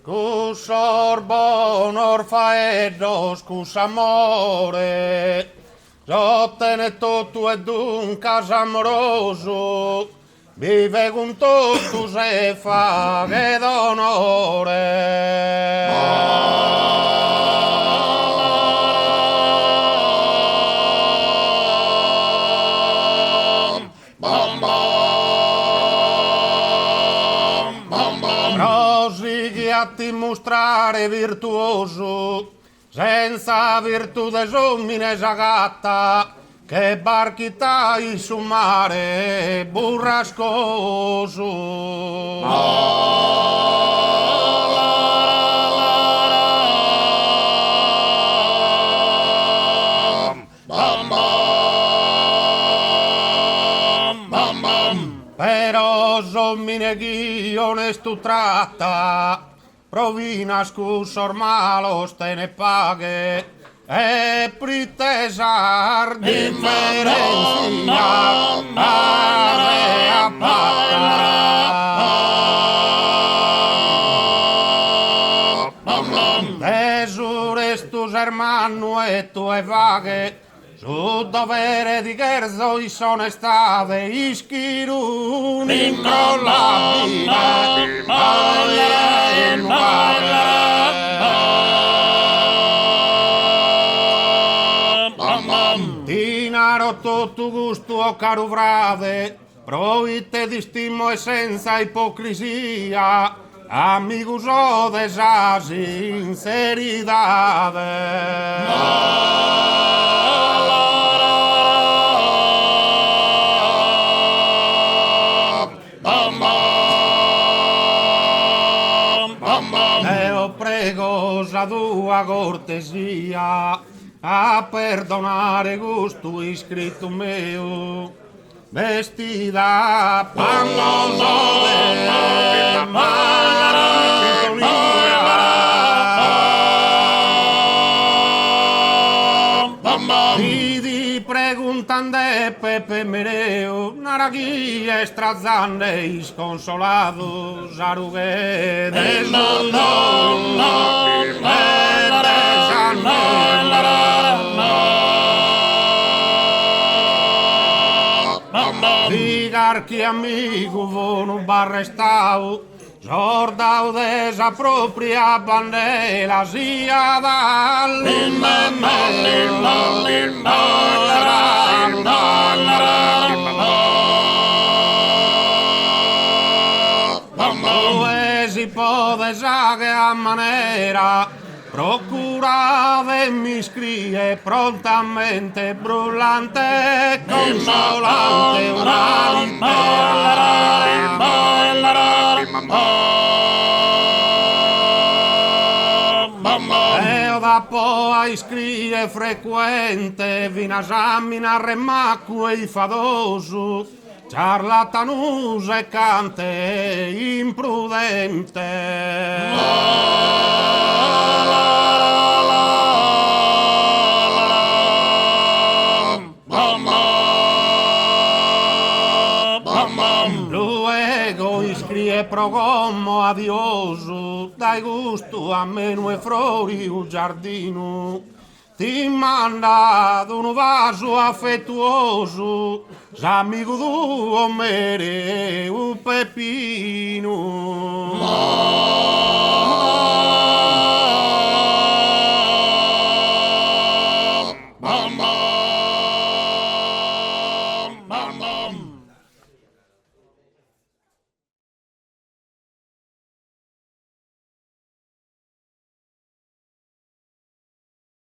Sorbon orfaeddos cus amore, sottene tutto ed un caso amoroso, vive con tutto se fa che d'onore. Ti mostrare virtuoso, senza virtù desomine gatta, che barchitai su mare burrascoso. Però somine chi onesto tratta, provinas cusor malos te ne paghe, e pretesar differencia a paga. Tesures tus hermano e tue vaghe, su dovere di Gerzo i sono state ischirun incrollabile. Dinaro tutto gusto caro vrave, proite di stimo e senza ipocrisia, amigos o de esa sinceridade. A tua cortesia, a perdonare gusto iscritto mio, vestida pannoso de di preguntande Pepe Mereo, naragui estrazzande consolados, arugue digar que amigo vos non va arrestado, Jordao desapropria bandera sia dal si pode saghe a manera, procurate mi scrive prontamente brullante consolante e da poi scrive frequente vinasamina remacque i fadoso ciarlatanusa e cante imprudente. Luego iscrie progomo adioso, dai gusto a meno e flori un giardino, ti manda un vaso affettuoso, s'amico tuo mere un pepino.